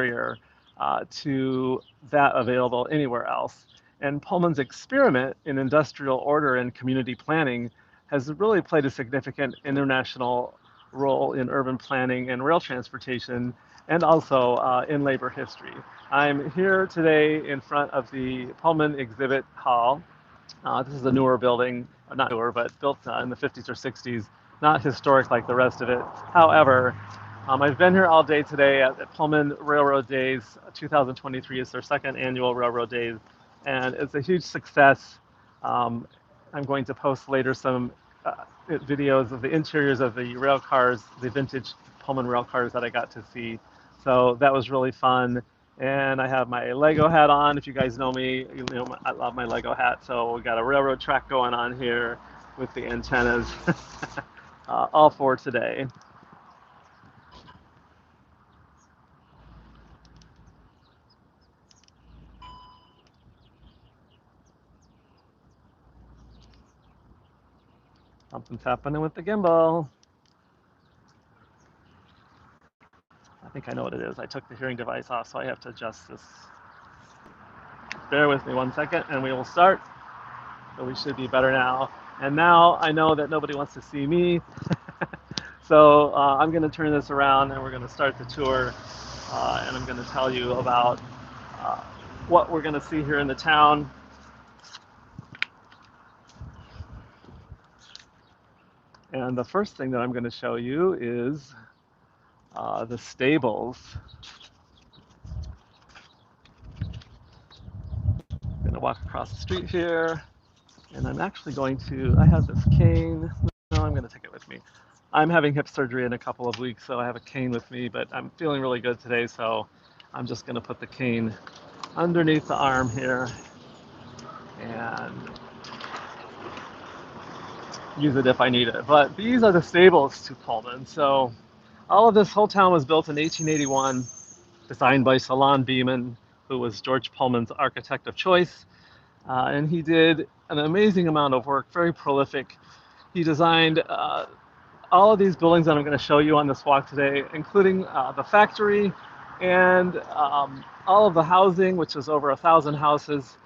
superior to that available anywhere else. And Pullman's experiment in industrial order and community planning has really played a significant international role in urban planning and rail transportation, and also in labor history. I'm here today in front of the Pullman exhibit hall. This is a newer building, not newer, but built in the 50s or 60s, not historic like the rest of it. However, I've been here all day today at Pullman Railroad Days 2023. It's their second annual Railroad Days, and it's a huge success. Um, I'm going to post later some videos of the interiors of the rail cars, the vintage Pullman rail cars that I got to see. So that was really fun. And I have my Lego hat on. If you guys know me, you know I love my Lego hat. So we got a railroad track going on here with the antennas, all for today. Something's happening with the gimbal. I think I know what it is. I took the hearing device off, so I have to adjust this. Bear with me 1 second, and we will start. So we should be better now. And now I know that nobody wants to see me. So I'm going to turn this around, and we're going to start the tour. And I'm going to tell you about uh, what we're going to see here in the town. And the first thing that I'm going to show you is the stables. I'm going to walk across the street here, and I'm actually going to, I have this cane. No, I'm going to take it with me. I'm having hip surgery in a couple of weeks, so I have a cane with me, but I'm feeling really good today, so I'm just going to put the cane underneath the arm here and use it if I need it. But these are the stables to Pullman. So all of this whole town was built in 1881, designed by Solon Beeman, who was George Pullman's architect of choice. And he did an amazing amount of work, very prolific. He designed all of these buildings that I'm going to show you on this walk today, including the factory and all of the housing, which is over 1,000 houses.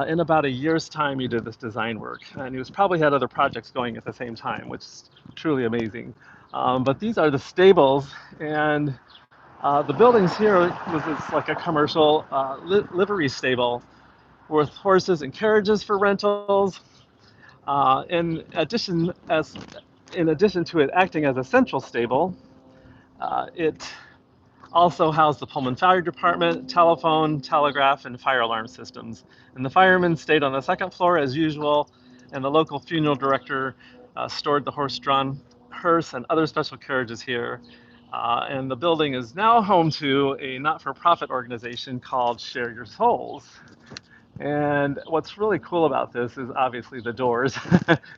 In about a year's time, he did this design work, and he was probably had other projects going at the same time, which is truly amazing. But these are the stables, and the buildings here was like a commercial livery stable with horses and carriages for rentals. In addition to it acting as a central stable, it also housed the Pullman Fire Department, telephone, telegraph, and fire alarm systems. And the firemen stayed on the second floor as usual, and the local funeral director stored the horse-drawn hearse and other special carriages here. And the building is now home to a not-for-profit organization called Share Your Souls. And what's really cool about this is obviously the doors.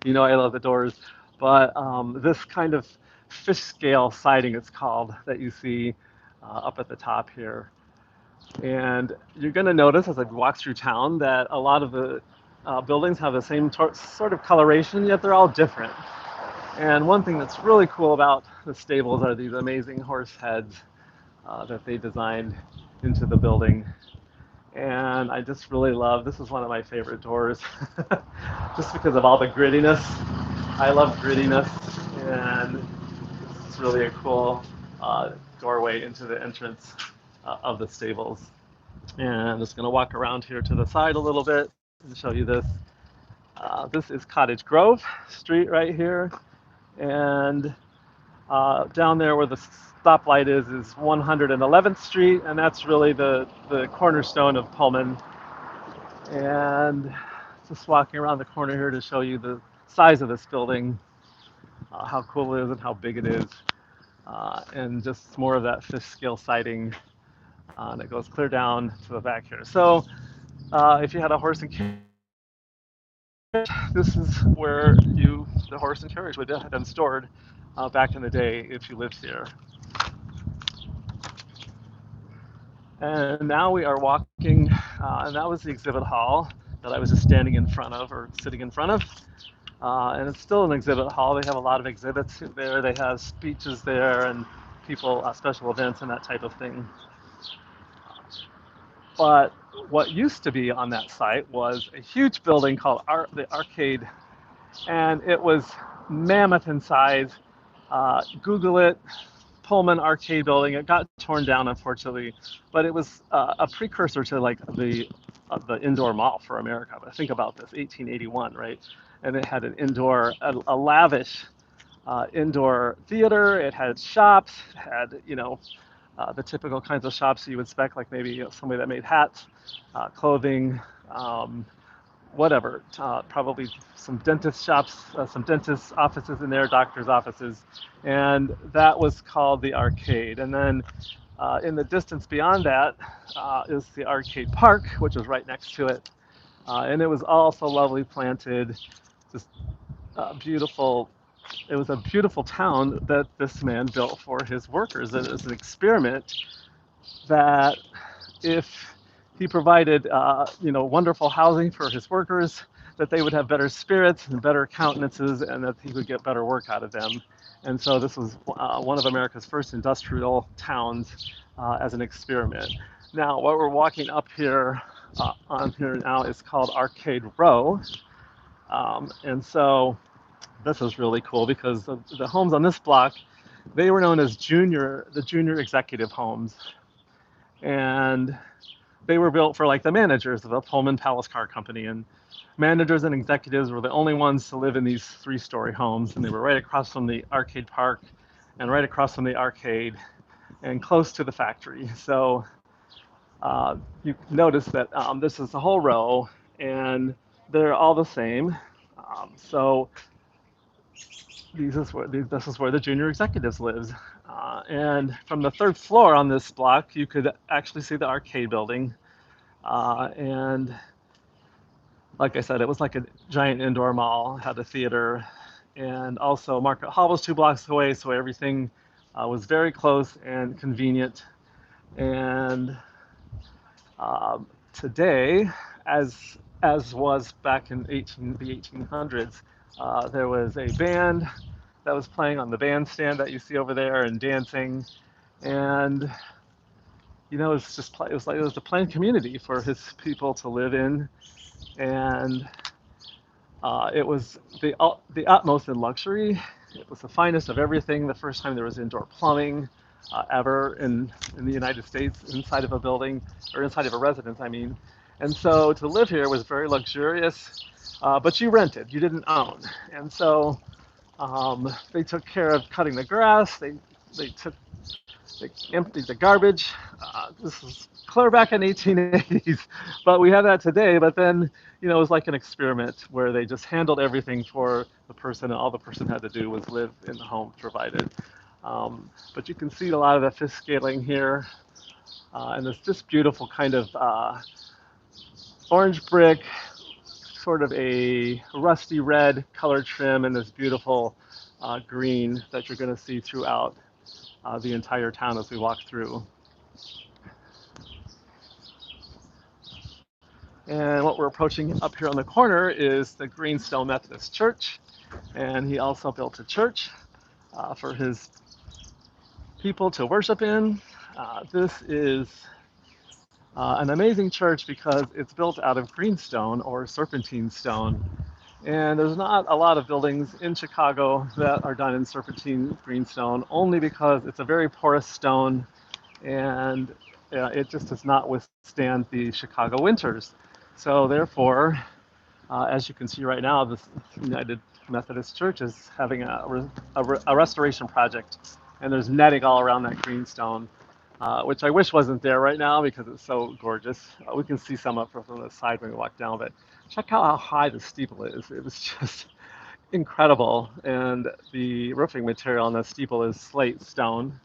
You know I love the doors, but this kind of fish scale siding, it's called, that you see up at the top here. And you're going to notice as I walk through town that a lot of the buildings have the same sort of coloration, yet they're all different. And one thing that's really cool about the stables are these amazing horse heads that they designed into the building. And I just really love, this is one of my favorite doors, just because of all the grittiness. I love grittiness, and it's really a cool doorway into the entrance of the stables. And I'm just going to walk around here to the side a little bit and show you this. This is Cottage Grove Street right here. And down there where the stoplight is 111th Street, and that's really the cornerstone of Pullman. And just walking around the corner here to show you the size of this building, how cool it is and how big it is. And just more of that fish scale siding that goes clear down to the back here. So if you had a horse and carriage, this is where the horse and carriage would have been stored back in the day if you lived here. And now we are walking, and that was the exhibit hall that I was just standing in front of, or sitting in front of. And it's still an exhibit hall. They have a lot of exhibits there. They have speeches there and people, special events and that type of thing. But what used to be on that site was a huge building called the Arcade, and it was mammoth in size. Google it, Pullman arcade building. It got torn down, unfortunately, but it was a precursor to like the indoor mall for America. But think about this, 1881, right? And it had an indoor, a lavish indoor theater. It had shops. It had, the typical kinds of shops you would expect, like maybe somebody that made hats, clothing, whatever. Probably some dentist shops, some dentist offices in there, doctors' offices, and that was called the Arcade. And then in the distance beyond that is the Arcade Park, which is right next to it, and it was also lovely planted, just beautiful. It was a beautiful town that this man built for his workers. It was an experiment that if he provided, wonderful housing for his workers, that they would have better spirits and better countenances, and that he would get better work out of them. And so this was one of America's first industrial towns as an experiment. Now, what we're walking up here on here now is called Arcade Row, and so this is really cool because the homes on this block, they were known as the junior executive homes, and they were built for like the managers of the Pullman Palace Car Company, and managers and executives were the only ones to live in these three-story homes, and they were right across from the arcade park and right across from the arcade and close to the factory. So you notice that this is a whole row, and they're all the same. So this is where the junior executives lives. And from the third floor on this block, you could actually see the arcade building. And like I said, it was like a giant indoor mall, had a theater, and also Market Hall was 2 blocks away, so everything was very close and convenient. And today, as was back in the 1800s, there was a band that was playing on the bandstand that you see over there and dancing, and it's just it was a planned community for his people to live in, and it was the utmost in luxury. It was the finest of everything. The first time there was indoor plumbing ever in the United States inside of a building, or inside of a residence, I mean. And so to live here was very luxurious, but you rented, you didn't own. And so they took care of cutting the grass. They emptied the garbage. This is clear back in the 1880s, but we have that today. But then, it was like an experiment where they just handled everything for the person, and all the person had to do was live in the home provided. But you can see a lot of the fifth scaling here, and it's just beautiful kind of orange brick, sort of a rusty red color trim, and this beautiful green that you're going to see throughout the entire town as we walk through. And what we're approaching up here on the corner is the Greenstone Methodist Church, and he also built a church for his people to worship in. This is an amazing church because it's built out of greenstone or serpentine stone. And there's not a lot of buildings in Chicago that are done in serpentine greenstone, only because it's a very porous stone, and it just does not withstand the Chicago winters. So therefore, as you can see right now, the United Methodist Church is having a restoration project, and there's netting all around that greenstone, which I wish wasn't there right now because it's so gorgeous. We can see some up from the side when we walk down, but check out how high the steeple is. It was just incredible, and the roofing material on the steeple is slate stone.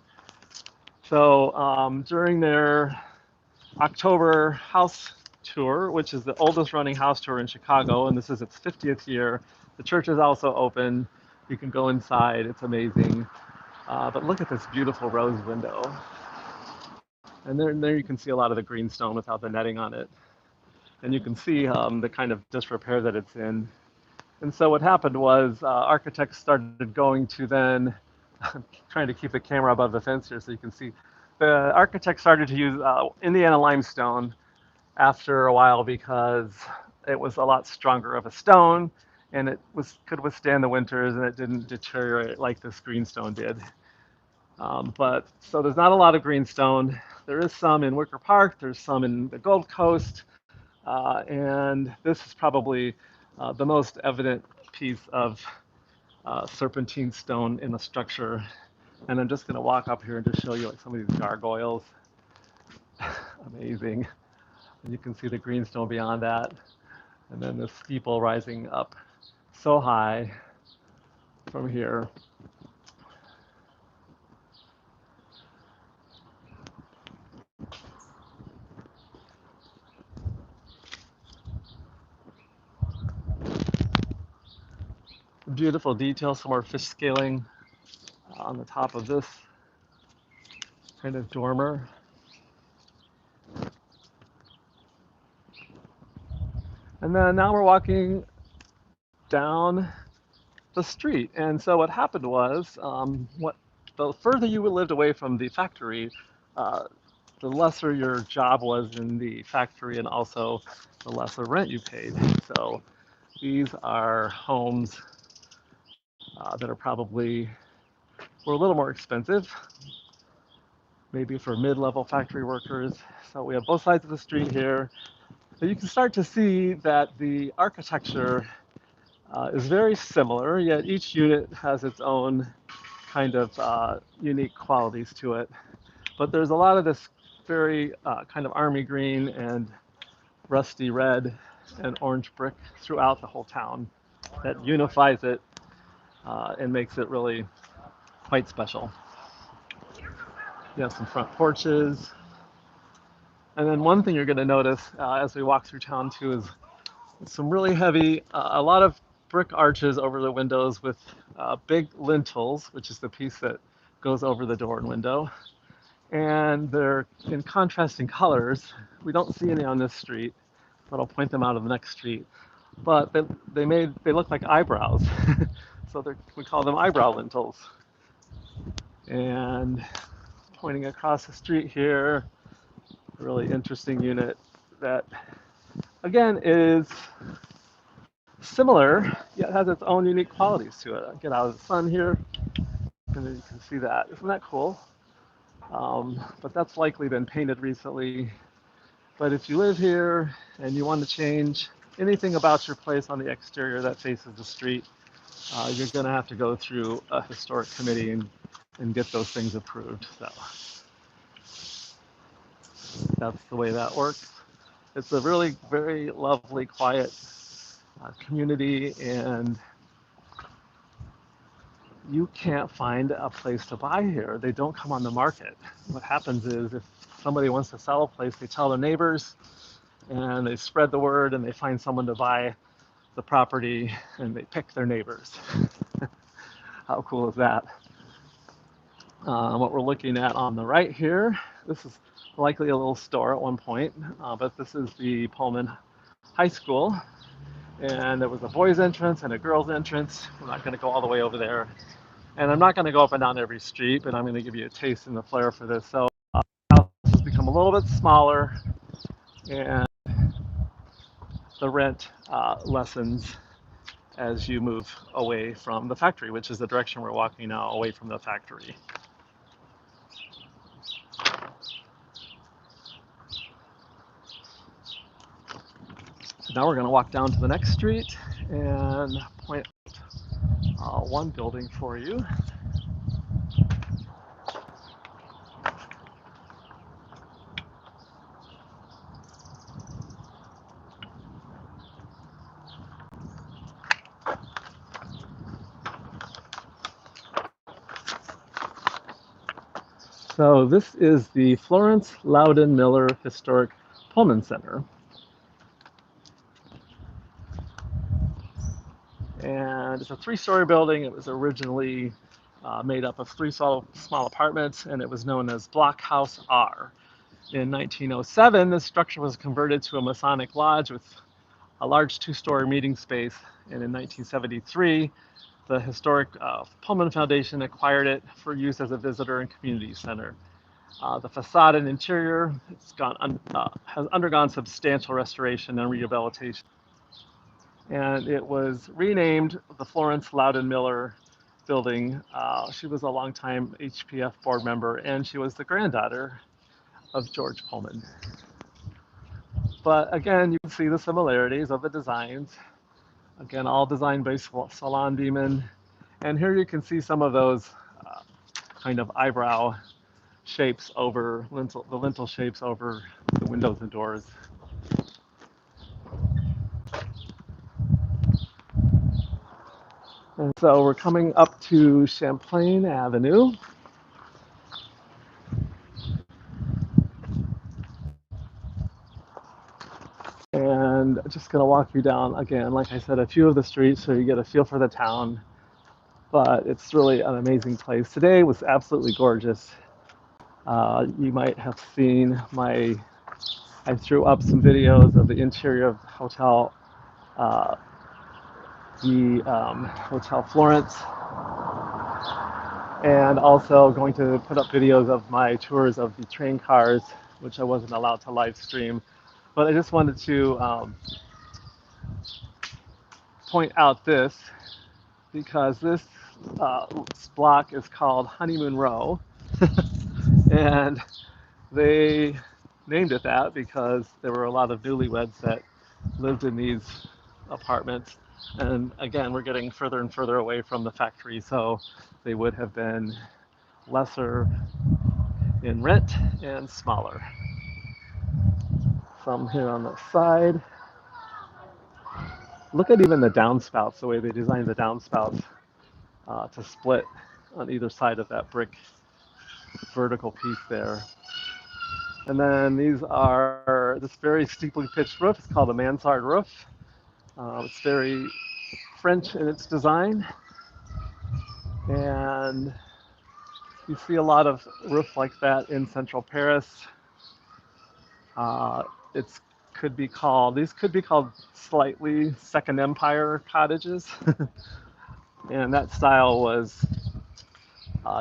So during their October house tour, which is the oldest running house tour in Chicago, and this is its 50th year, the church is also open. You can go inside. It's amazing. But look at this beautiful rose window. And there you can see a lot of the greenstone without the netting on it. And you can see the kind of disrepair that it's in. And so what happened was architects started going to then, trying to keep the camera above the fence here so you can see, the architects started to use Indiana limestone after a while because it was a lot stronger of a stone and could withstand the winters and it didn't deteriorate like this greenstone did. But so there's not a lot of greenstone. There is some in Wicker Park. There's some in the Gold Coast, and this is probably the most evident piece of serpentine stone in the structure. And I'm just going to walk up here and just show you like some of these gargoyles. Amazing. And you can see the greenstone beyond that, and then the steeple rising up so high from here. Beautiful detail, some more fish scaling on the top of this kind of dormer. And then now we're walking down the street. And so what happened was, the further you lived away from the factory, the lesser your job was in the factory, and also the lesser rent you paid. So these are homes that are probably were a little more expensive, maybe for mid-level factory workers. So we have both sides of the street here. But you can start to see that the architecture is very similar, yet each unit has its own kind of unique qualities to it. But there's a lot of this very kind of army green and rusty red and orange brick throughout the whole town that unifies it and makes it really quite special. You have some front porches. And then one thing you're going to notice as we walk through town too is some really heavy, a lot of brick arches over the windows with big lintels, which is the piece that goes over the door and window. And they're in contrasting colors. We don't see any on this street, but I'll point them out on the next street. But they look like eyebrows, so we call them eyebrow lintels. And pointing across the street here, a really interesting unit that, again, is similar, yet has its own unique qualities to it. I'll get out of the sun here, and then you can see that. Isn't that cool? But that's likely been painted recently. But if you live here and you want to change anything about your place on the exterior that faces the street, you're going to have to go through a historic committee and get those things approved. So that's the way that works. It's a really very lovely, quiet community, and you can't find a place to buy here. They don't come on the market. What happens is if somebody wants to sell a place, they tell their neighbors, and they spread the word, and they find someone to buy the property, and they pick their neighbors. How cool is that? What we're looking at on the right here, this is likely a little store at one point, but this is the Pullman High School, and there was a boys' entrance and a girls' entrance. We're not going to go all the way over there, and I'm not going to go up and down every street, but I'm going to give you a taste and the flair for this. So the house has become a little bit smaller, and the rent lessens as you move away from the factory, which is the direction we're walking now, away from the factory. So now we're going to walk down to the next street and point out one building for you. So this is the Florence Loudon Miller Historic Pullman Center. And it's a three-story building. It was originally made up of three small apartments, and it was known as Block House R. In 1907, this structure was converted to a Masonic lodge with a large two-story meeting space, and in 1973, the historic Pullman Foundation acquired it for use as a visitor and community center. The facade and interior has undergone substantial restoration and rehabilitation. And it was renamed the Florence Loudon Miller Building. She was a longtime HPF board member, and she was the granddaughter of George Pullman. But again, you can see the similarities of the designs. Again, all designed by Salon Beeman. And here you can see some of those kind of eyebrow shapes over the lintel shapes over the windows and doors. And so we're coming up to Champlain Avenue. And just gonna walk you down again, like I said, a few of the streets so you get a feel for the town. But it's really an amazing place. Today was absolutely gorgeous. You might have seen I threw up some videos of the interior of the hotel, the Hotel Florence, and also going to put up videos of my tours of the train cars, which I wasn't allowed to live stream. But I just wanted to point out this because this block is called Honeymoon Row, and they named it that because there were a lot of newlyweds that lived in these apartments. And again, we're getting further and further away from the factory, so they would have been lesser in rent and smaller. Some here on the side. Look at even the downspouts, the way they designed the downspouts to split on either side of that brick vertical piece there. And then these are this very steeply pitched roof. It's called a mansard roof. It's very French in its design. And you see a lot of roofs like that in central Paris. These could be called slightly Second Empire cottages. And that style was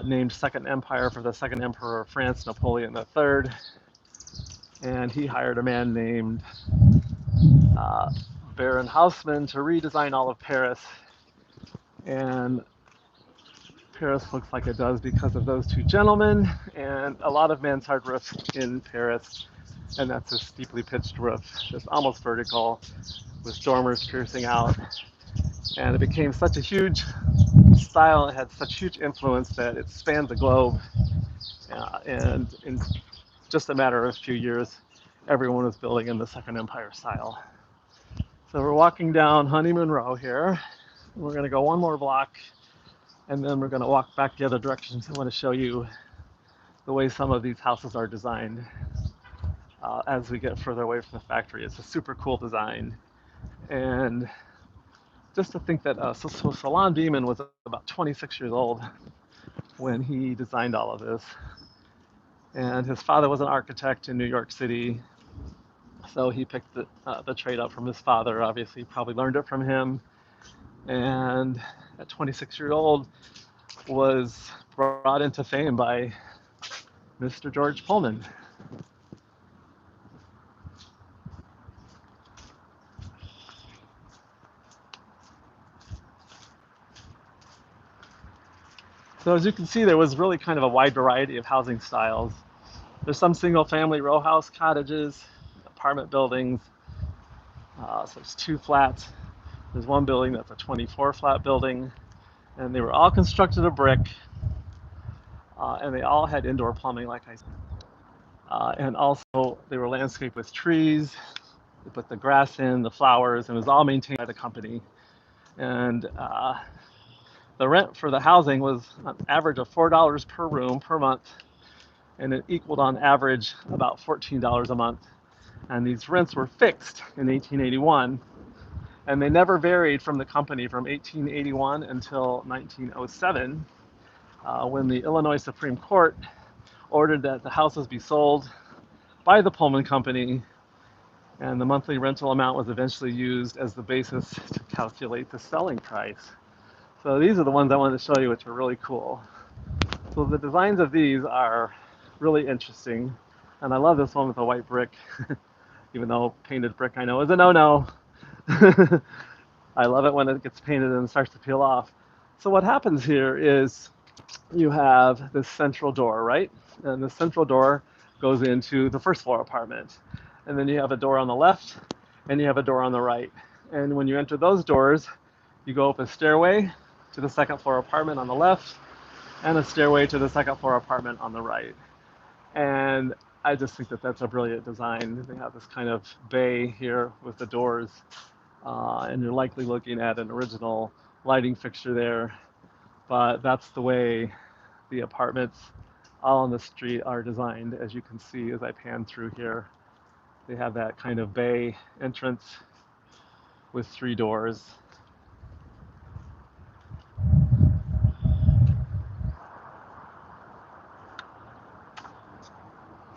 named Second Empire for the second emperor of France, Napoleon III. And he hired a man named Baron Haussmann to redesign all of Paris. And Paris looks like it does because of those two gentlemen, and a lot of mansard roofs in Paris. And that's a steeply pitched roof, just almost vertical, with dormers piercing out. And it became such a huge style, it had such huge influence that it spanned the globe. And in just a matter of a few years, everyone was building in the Second Empire style. So we're walking down Honeymoon Row here. We're going to go one more block, and then we're going to walk back the other direction. So I want to show you the way some of these houses are designed as we get further away from the factory. It's a super cool design. And just to think that Salon Beeman was about 26 years old when he designed all of this. And his father was an architect in New York City, so he picked the trade up from his father. Obviously, probably learned it from him. And at 26 years old, was brought into fame by Mr. George Pullman. So as you can see, there was really kind of a wide variety of housing styles. There's some single-family row house cottages, apartment buildings. So there's 2 flats. There's one building that's a 24-flat building, and they were all constructed of brick, and they all had indoor plumbing, like I said. And also, they were landscaped with trees. They put the grass in, the flowers, and it was all maintained by the company. And the rent for the housing was an average of $4 per room per month, and it equaled on average about $14 a month. And these rents were fixed in 1881, and they never varied from the company from 1881 until 1907, when the Illinois Supreme Court ordered that the houses be sold by the Pullman Company, and the monthly rental amount was eventually used as the basis to calculate the selling price. So these are the ones I wanted to show you, which are really cool. So the designs of these are really interesting. And I love this one with the white brick, even though painted brick I know is a no-no. I love it when it gets painted and starts to peel off. So what happens here is you have this central door, right? And the central door goes into the first floor apartment. And then you have a door on the left and you have a door on the right. And when you enter those doors, you go up a stairway to the second floor apartment on the left and a stairway to the second floor apartment on the right. And I just think that that's a brilliant design. They have this kind of bay here with the doors, and you're likely looking at an original lighting fixture there. But that's the way the apartments all on the street are designed, as you can see as I pan through here. They have that kind of bay entrance with three doors.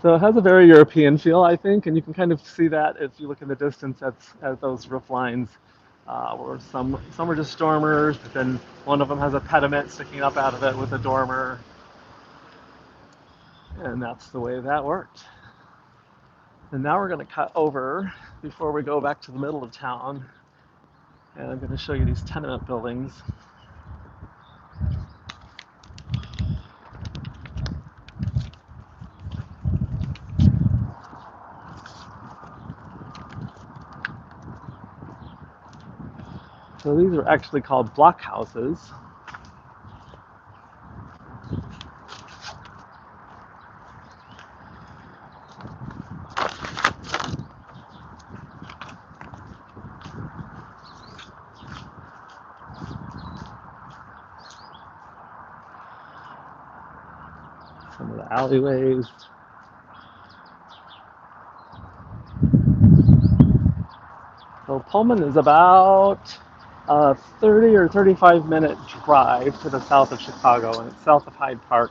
So it has a very European feel, I think, and you can kind of see that if you look in the distance at those roof lines, where some are just dormers, but then one of them has a pediment sticking up out of it with a dormer, and that's the way that worked. And now we're going to cut over before we go back to the middle of town, and I'm going to show you these tenement buildings. So these are actually called block houses. Some of the alleyways. So Pullman is about a 30 or 35-minute drive to the south of Chicago, and it's south of Hyde Park.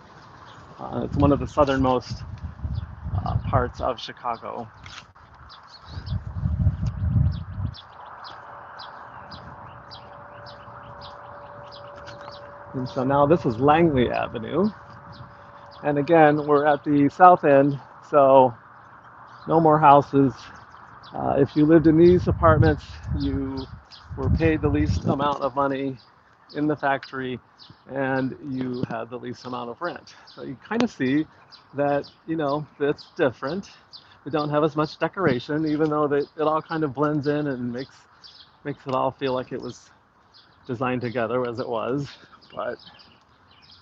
It's one of the southernmost parts of Chicago. And so now this is Langley Avenue. And again, we're at the south end, so no more houses. If you lived in these apartments, you were paid the least amount of money in the factory and you had the least amount of rent. So you kind of see that, it's different. We don't have as much decoration, even though it all kind of blends in and makes it all feel like it was designed together as it was, but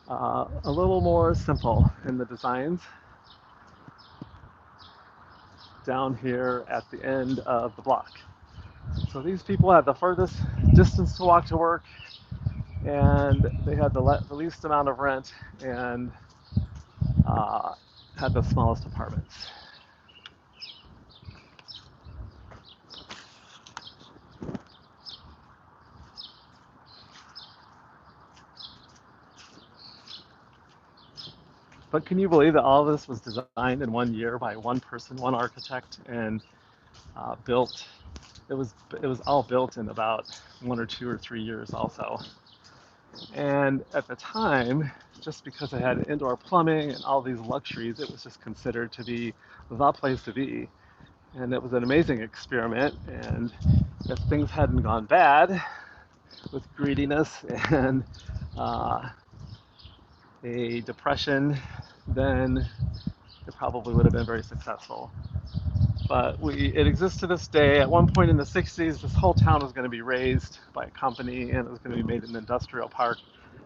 a little more simple in the designs. Down here at the end of the block. So these people had the furthest distance to walk to work, and they had the least amount of rent, and had the smallest apartments. But can you believe that all of this was designed in 1 year by one person, one architect, and built? It was all built in about 1 or 2 or 3 years, also. And at the time, just because it had indoor plumbing and all these luxuries, it was just considered to be the place to be. And it was an amazing experiment. And if things hadn't gone bad with greediness and a depression, then it probably would have been very successful. But it exists to this day. At one point in the 60s, this whole town was going to be razed by a company and it was going to be made an industrial park.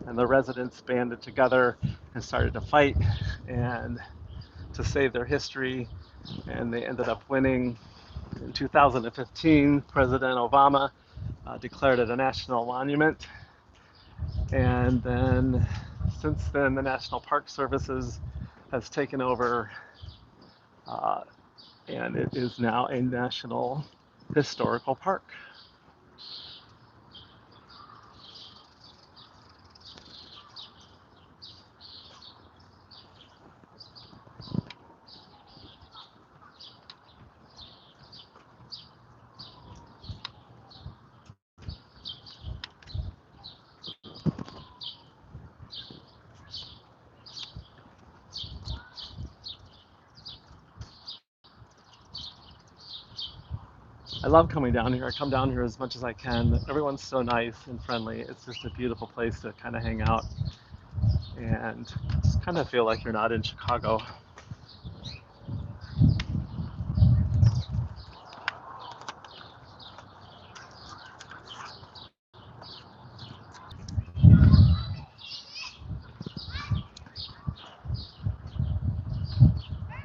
And the residents banded together and started to fight and to save their history. And they ended up winning. In 2015, President Obama declared it a national monument. And then, since then, the National Park Services has taken over, uh, and it is now a national historical park. I love coming down here. I come down here as much as I can. Everyone's so nice and friendly. It's just a beautiful place to kind of hang out and just kind of feel like you're not in Chicago.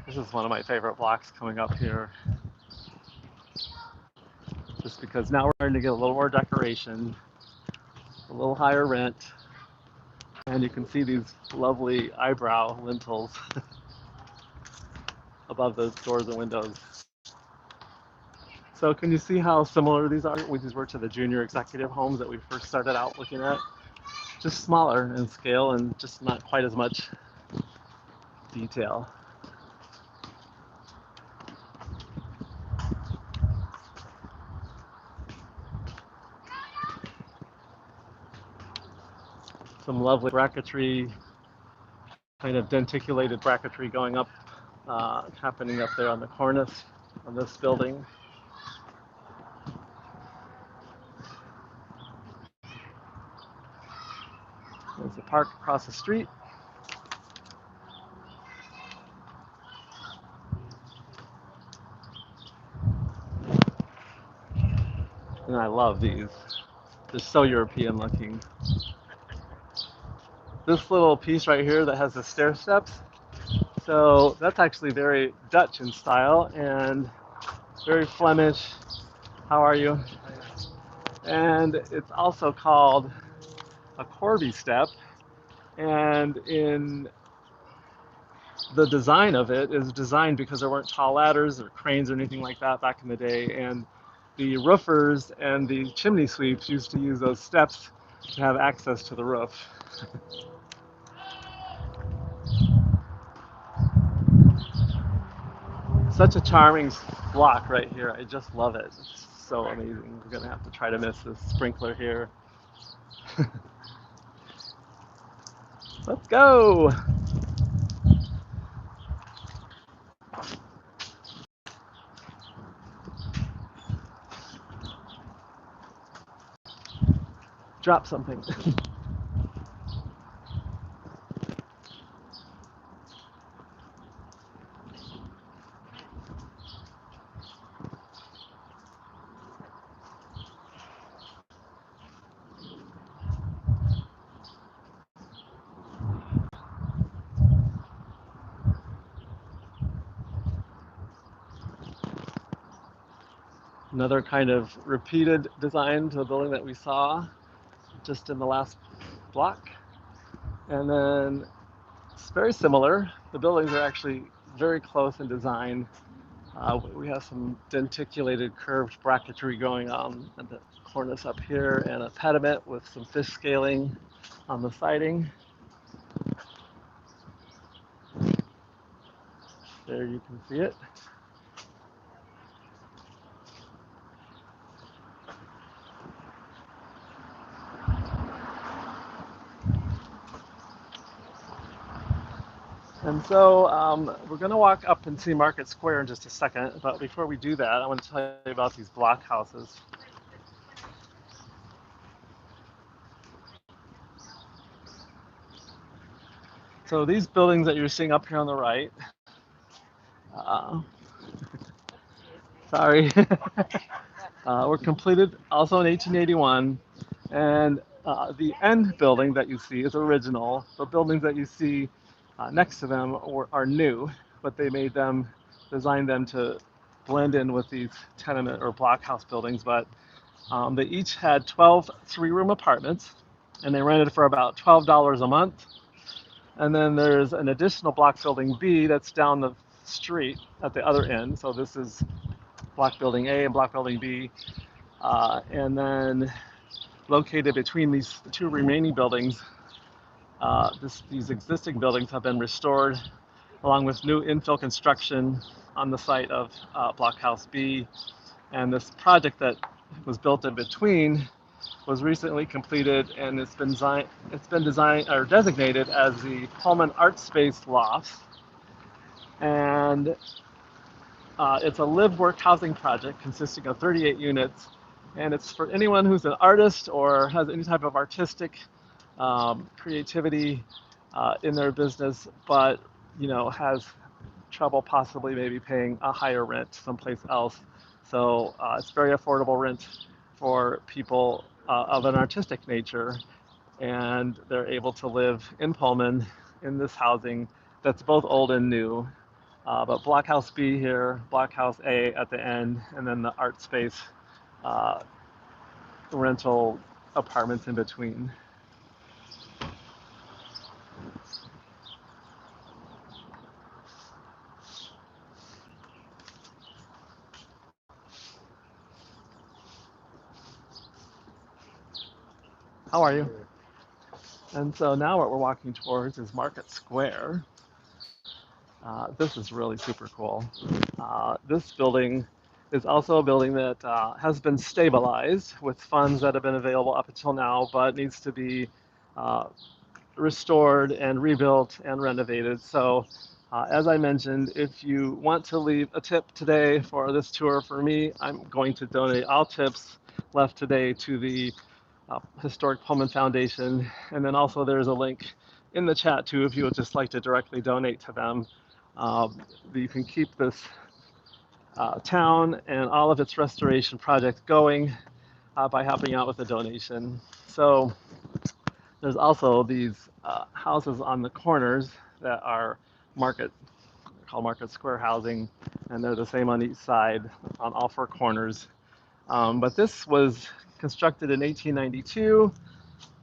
This is one of my favorite blocks coming up here, just because now we're starting to get a little more decoration, a little higher rent, and you can see these lovely eyebrow lintels above those doors and windows. So can you see how similar these were to the junior executive homes that we first started out looking at? Just smaller in scale and just not quite as much detail. Some lovely bracketry, kind of denticulated bracketry going up, happening up there on the cornice on this building. There's a park across the street. And I love these. They're so European looking. This little piece right here that has the stair steps, so that's actually very Dutch in style and very Flemish. How are you? And it's also called a Corby step. And in the design of it is designed because there weren't tall ladders or cranes or anything like that back in the day. And the roofers and the chimney sweeps used to use those steps to have access to the roof. Such a charming block right here. I just love it. It's so amazing. We're gonna have to try to miss this sprinkler here. Let's go. Drop something. Another kind of repeated design to the building that we saw just in the last block. And then it's very similar. The buildings are actually very close in design. We have some denticulated curved bracketry going on at the cornice up here and a pediment with some fish scaling on the siding. There you can see it. And so we're going to walk up and see Market Square in just a second. But before we do that, I want to tell you about these block houses. So these buildings that you're seeing up here on the right, uh, sorry, were completed also in 1881. And the end building that you see is original. The buildings that you see next to them are new, but they made them, designed them to blend in with these tenement or block house buildings. But they each had 12 three-room apartments, and they rented for about $12 a month. And then there's an additional block building B that's down the street at the other end. So this is block building A and block building B. And then located between these two remaining buildings, these existing buildings have been restored along with new infill construction on the site of Block House B. And this project that was built in between was recently completed, and it's been designed or designated as the Pullman Art Space Loft. And It's a live-work housing project consisting of 38 units, and it's for anyone who's an artist or has any type of artistic creativity in their business, but has trouble possibly maybe paying a higher rent someplace else. So it's very affordable rent for people of an artistic nature, and they're able to live in Pullman in this housing that's both old and new. But Blockhouse B here, Blockhouse A at the end, and then the art space uh, rental apartments in between. How are you? And so now what we're walking towards is Market Square. This is really super cool. This building is also a building that has been stabilized with funds that have been available up until now, but needs to be uh, restored and rebuilt and renovated. So, as I mentioned, if you want to leave a tip today for this tour for me, I'm going to donate all tips left today to the Historic Pullman Foundation. And then also there's a link in the chat too if you would just like to directly donate to them. You can keep this town and all of its restoration projects going by helping out with a donation. So there's also these houses on the corners that are market, called Market Square housing, and they're the same on each side on all four corners. But this was constructed in 1892,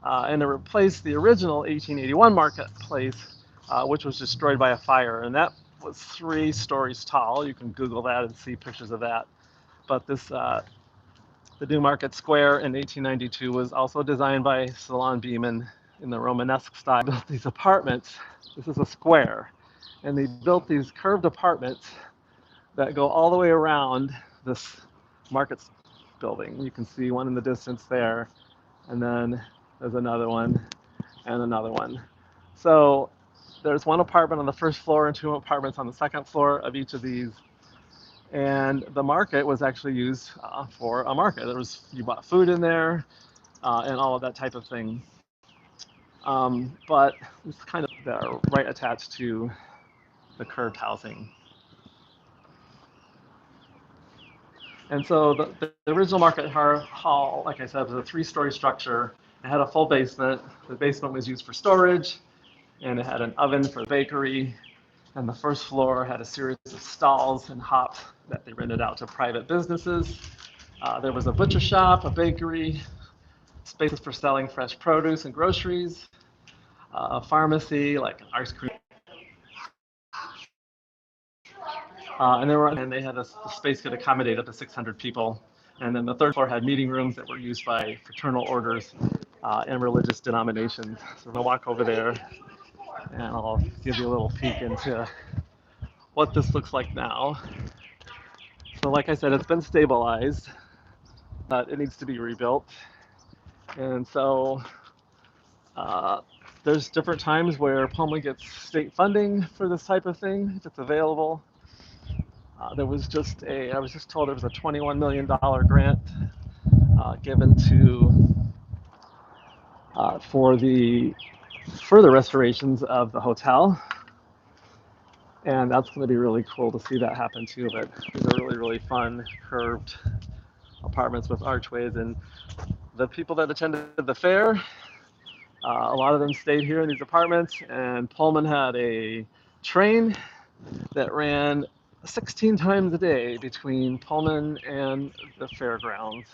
and it replaced the original 1881 marketplace, which was destroyed by a fire, and that was 3 stories tall. You can Google that and see pictures of that. But the new Market Square in 1892 was also designed by Salon Beeman in the Romanesque style. Built these apartments. This is a square, and they built these curved apartments that go all the way around this market building. You can see one in the distance there, and then there's another one and another one. So there's one apartment on the first floor and 2 apartments on the second floor of each of these. And the market was actually used for a market. You bought food in there and all of that type of thing. But it's kind of they're right attached to the curved housing. And so the original market hall, like I said, was a 3-story structure. It had a full basement. The basement was used for storage, and it had an oven for the bakery. And the first floor had a series of stalls and hops that they rented out to private businesses. There was a butcher shop, a bakery, spaces for selling fresh produce and groceries, a pharmacy, like an ice cream. And they had a space could accommodate up to 600 people. And then the third floor had meeting rooms that were used by fraternal orders and religious denominations. So we're gonna walk over there, and I'll give you a little peek into what this looks like now. So like I said, it's been stabilized, but it needs to be rebuilt. And so there's different times where Pullman gets state funding for this type of thing, if it's available. I was just told there was a $21 million grant given for the further restorations of the hotel. And that's going to be really cool to see that happen too. But these are really, really fun curved apartments with archways. And the people that attended the fair, a lot of them stayed here in these apartments. And Pullman had a train that ran 16 times a day between Pullman and the fairgrounds.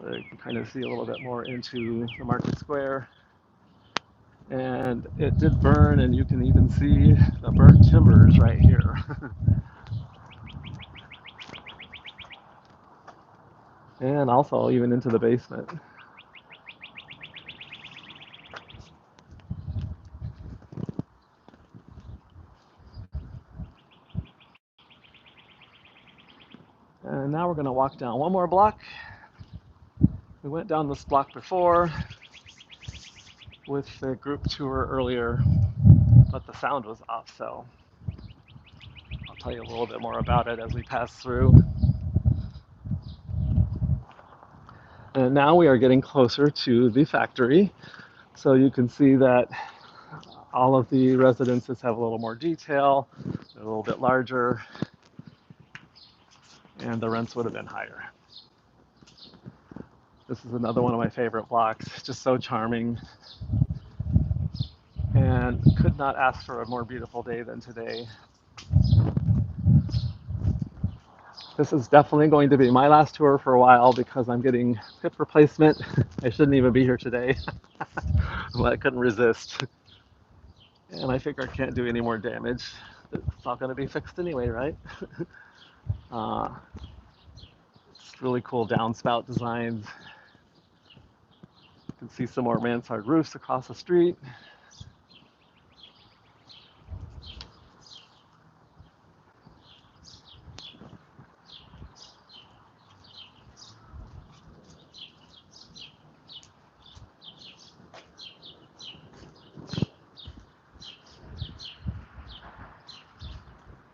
You can kind of see a little bit more into the market square. And it did burn, and you can even see the burnt timbers right here. And also even into the basement. And now we're going to walk down one more block. We went down this block before with the group tour earlier. but the sound was off, so I'll tell you a little bit more about it as we pass through. And now we are getting closer to the factory. So you can see that all of the residences have a little more detail, they're a little bit larger, and the rents would have been higher. This is another one of my favorite blocks, just so charming. And could not ask for a more beautiful day than today. This is definitely going to be my last tour for a while because I'm getting hip replacement. I shouldn't even be here today, but I couldn't resist. And I figure I can't do any more damage. It's all going to be fixed anyway, right? uh, it's really cool downspout designs. You can see some more mansard roofs across the street.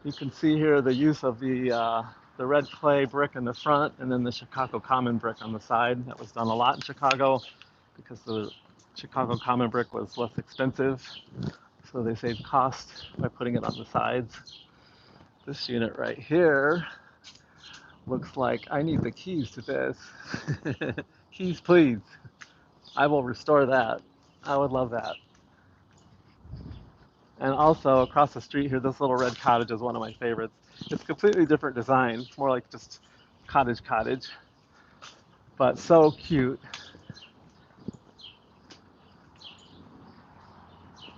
You can see here the use of the red clay brick in the front and then the Chicago Common brick on the side. That was done a lot in Chicago because the Chicago Common brick was less expensive, so they saved cost by putting it on the sides. This unit right here looks like I need the keys to this. Keys, please. I will restore that. I would love that. And also across the street here, this little red cottage is one of my favorites. It's completely different design. It's more like just cottage, but so cute.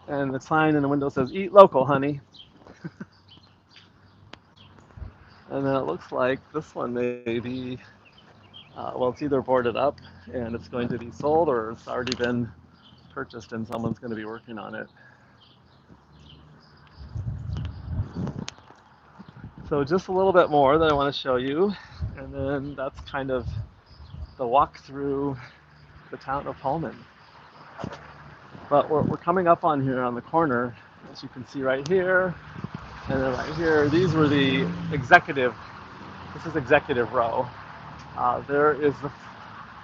And the sign in the window says, "Eat local, honey." And then it looks like this one may be, well, it's either boarded up and it's going to be sold or it's already been purchased and someone's going to be working on it. So just a little bit more that I want to show you, and then that's kind of the walk through the town of Pullman. But we're coming up on here on the corner, as you can see right here, and then right here. These were the executive, this is executive row. There is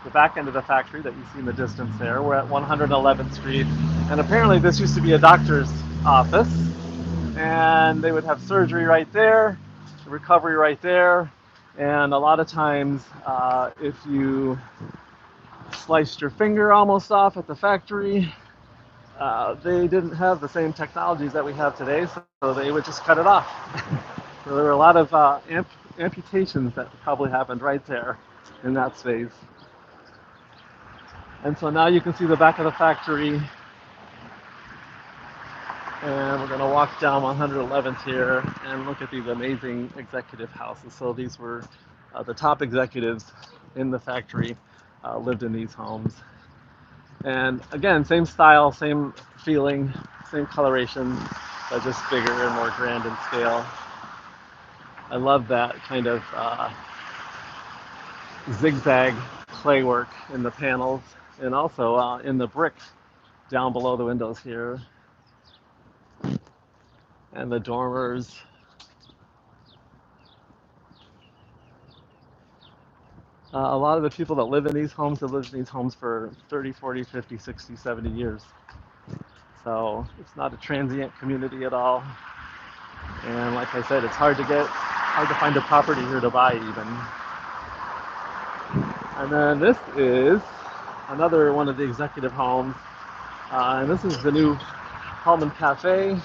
the back end of the factory that you see in the distance there. We're at 111th Street, and apparently this used to be a doctor's office, and they would have surgery right there, recovery right there, and a lot of times if you sliced your finger almost off at the factory, they didn't have the same technologies that we have today, so they would just cut it off. So there were a lot of amputations that probably happened right there in that space. And so now you can see the back of the factory, and we're going to walk down 111th here and look at these amazing executive houses. So these were the top executives in the factory lived in these homes. And again, same style, same feeling, same coloration, but just bigger and more grand in scale. I love that kind of zigzag clay work in the panels and also in the brick down below the windows here. And the dormers. A lot of the people that live in these homes have lived in these homes for 30, 40, 50, 60, 70 years. So it's not a transient community at all. And like I said, it's hard to find a property here to buy even. And then this is another one of the executive homes. And this is the new Pullman Cafe.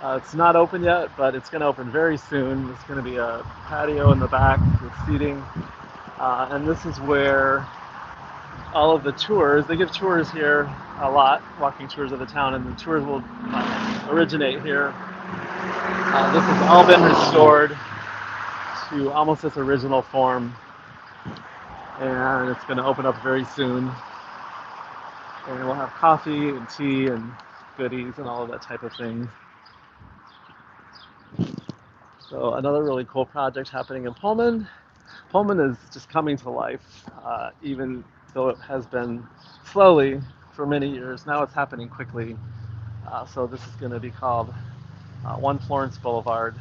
It's not open yet, but it's going to open very soon. There's going to be a patio in the back with seating. And this is where all of the tours, they give tours here a lot, walking tours of the town, and the tours will originate here. This has all been restored to almost its original form, and it's going to open up very soon. And we'll have coffee and tea and goodies and all of that type of thing. So another really cool project happening in Pullman. Pullman is just coming to life, even though it has been slowly for many years. Now it's happening quickly. So this is going to be called 1 Florence Boulevard.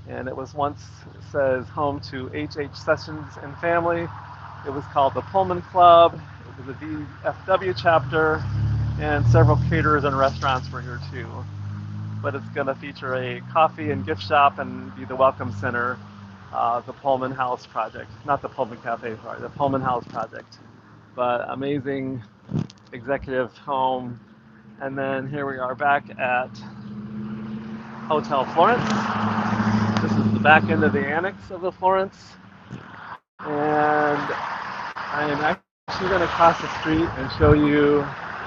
And it was once, it says, home to H. Sessions and family. It was called the Pullman Club. It was a VFW chapter, and several caterers and restaurants were here too. But it's going to feature a coffee and gift shop and be the welcome center, the Pullman House Project. Not the Pullman Cafe, sorry, the Pullman House Project. But amazing executive home. And then here we are back at Hotel Florence. This is the back end of the annex of the Florence. And I am actually going to cross the street and show you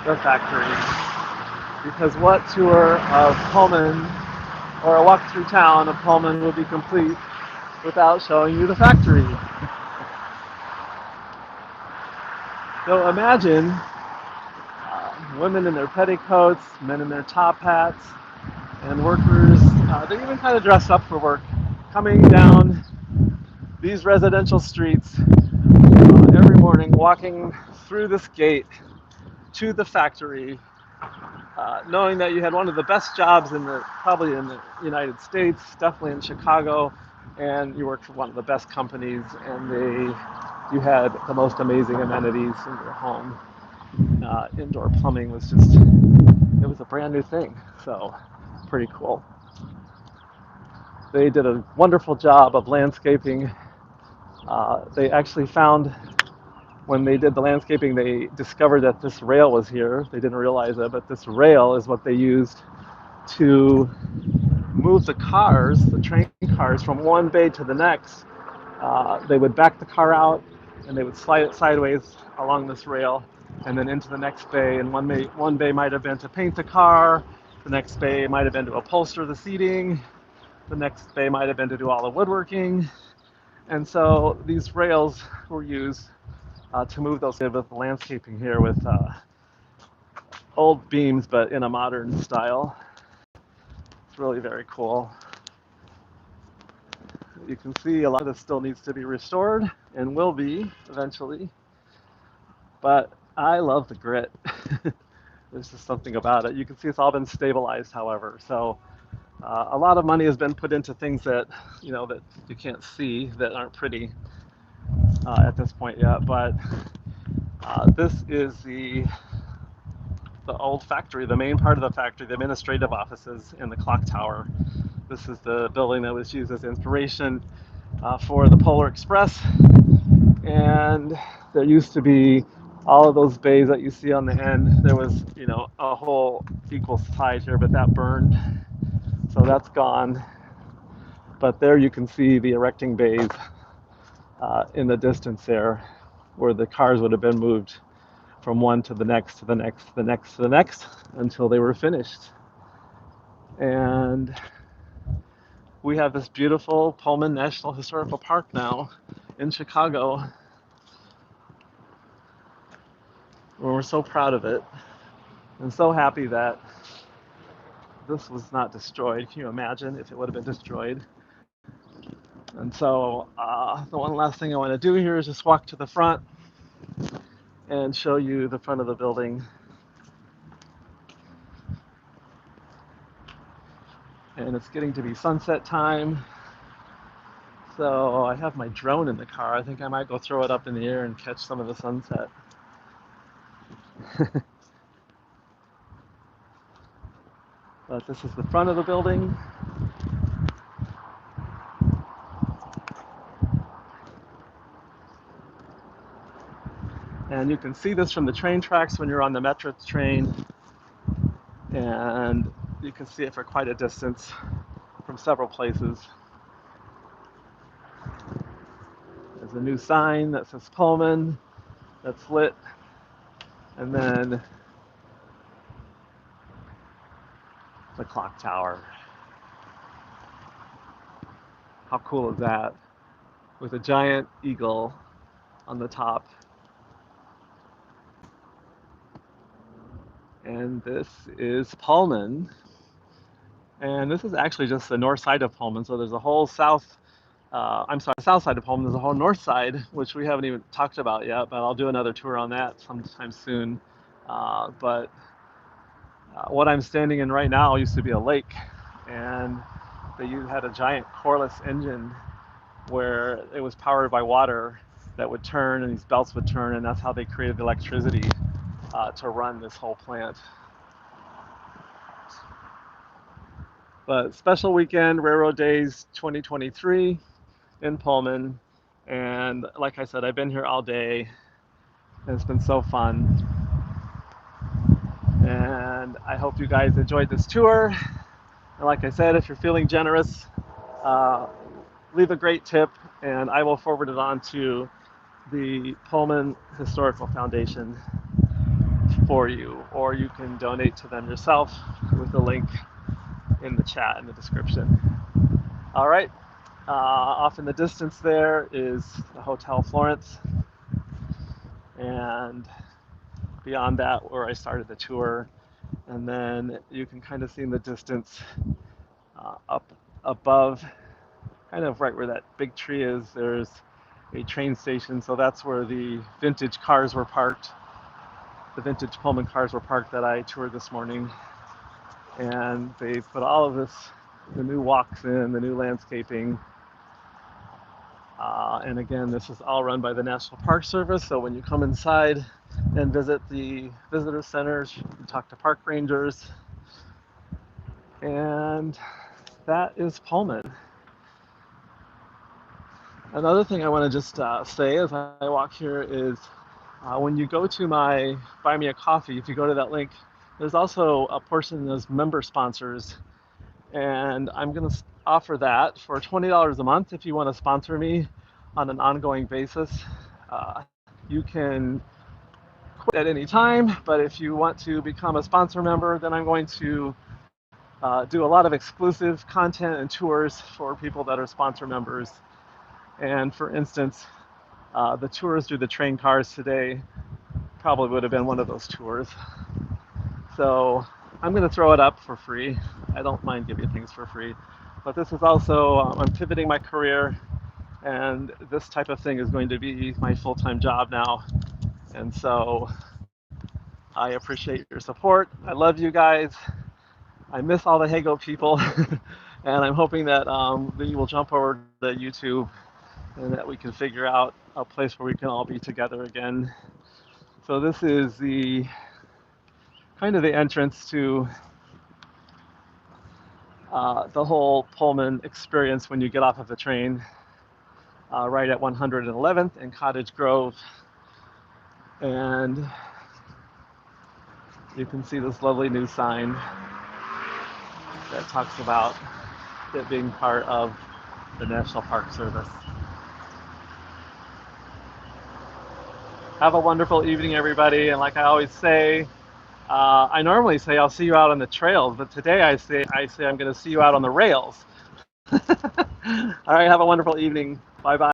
the factory. Because what tour of Pullman or a walk through town of Pullman would be complete without showing you the factory? So imagine women in their petticoats, men in their top hats, and workers, they even kind of dress up for work, coming down these residential streets every morning, walking through this gate to the factory, knowing that you had one of the best jobs probably in the United States, definitely in Chicago, and you worked for one of the best companies, and you had the most amazing amenities in your home. Indoor plumbing was it was a brand new thing, so pretty cool. They did a wonderful job of landscaping. They actually found, when they did the landscaping, they discovered that this rail was here. They didn't realize it, but this rail is what they used to move the cars, the train cars, from one bay to the next. They would back the car out and they would slide it sideways along this rail and then into the next bay. And one bay might have been to paint the car, the next bay might have been to upholster the seating, the next bay might have been to do all the woodworking. And so these rails were used to move those with the landscaping here with old beams, but in a modern style. It's really very cool. You can see a lot of this still needs to be restored and will be eventually, but I love the grit. There's just something about it. You can see it's all been stabilized, however, so a lot of money has been put into things that that you can't see, that aren't pretty at this point yet, but this is the old factory, the main part of the factory, the administrative offices and the clock tower. This is the building that was used as inspiration for the Polar Express. And there used to be all of those bays that you see on the end. There was, a whole equal size here, but that burned. So that's gone. But there you can see the erecting bays in the distance there, where the cars would have been moved from one to the next, to the next, to the next, to the next, until they were finished. And we have this beautiful Pullman National Historical Park now in Chicago. We're so proud of it and so happy that this was not destroyed. Can you imagine if it would have been destroyed? And so the one last thing I want to do here is just walk to the front and show you the front of the building. And it's getting to be sunset time. So I have my drone in the car. I think I might go throw it up in the air and catch some of the sunset. But this is the front of the building. And you can see this from the train tracks when you're on the metro train. And you can see it for quite a distance from several places. There's a new sign that says Pullman that's lit. And then the clock tower. How cool is that? With a giant eagle on the top. And this is Pullman. And this is actually just the north side of Pullman. So there's a whole south side of Pullman. There's a whole north side, which we haven't even talked about yet, but I'll do another tour on that sometime soon. But What I'm standing in right now used to be a lake, and they had a giant coreless engine where it was powered by water that would turn, and these belts would turn, and that's how they created the electricity to run this whole plant. But special weekend, Railroad Days 2023 in Pullman, and like I said, I've been here all day, and it's been so fun. And I hope you guys enjoyed this tour. And like I said, if you're feeling generous, uh, leave a great tip, and I will forward it on to the Pullman Historical Foundation for you, or you can donate to them yourself with the link in the chat in the description. All right, off in the distance there is the Hotel Florence, and beyond that, where I started the tour, and then you can kind of see in the distance up above, kind of right where that big tree is, there's a train station, so that's where the vintage cars were parked. The vintage Pullman cars were parked that I toured this morning, and they put all of this, the new walks in, the new landscaping, and again, this is all run by the National Park Service, so when you come inside and visit the visitor centers, you can talk to park rangers, and that is Pullman. Another thing I want to just say as I walk here is when you go to my Buy Me a Coffee, if you go to that link, there's also a portion that's member sponsors, and I'm going to offer that for $20 a month if you want to sponsor me on an ongoing basis. You can quit at any time, but if you want to become a sponsor member, then I'm going to do a lot of exclusive content and tours for people that are sponsor members. And for instance, the tours through the train cars today probably would have been one of those tours. So I'm going to throw it up for free. I don't mind giving things for free. But this is also, I'm pivoting my career, and this type of thing is going to be my full-time job now. And so I appreciate your support. I love you guys. I miss all the Hago people. And I'm hoping that you will jump over to YouTube and that we can figure out a place where we can all be together again. So this is the kind of the entrance to the whole Pullman experience when you get off of the train, right at 111th and Cottage Grove. And you can see this lovely new sign that talks about it being part of the National Park Service. Have a wonderful evening, everybody. And like I always say, I normally say I'll see you out on the trails, but today I say I'm going to see you out on the rails. All right, have a wonderful evening. Bye-bye.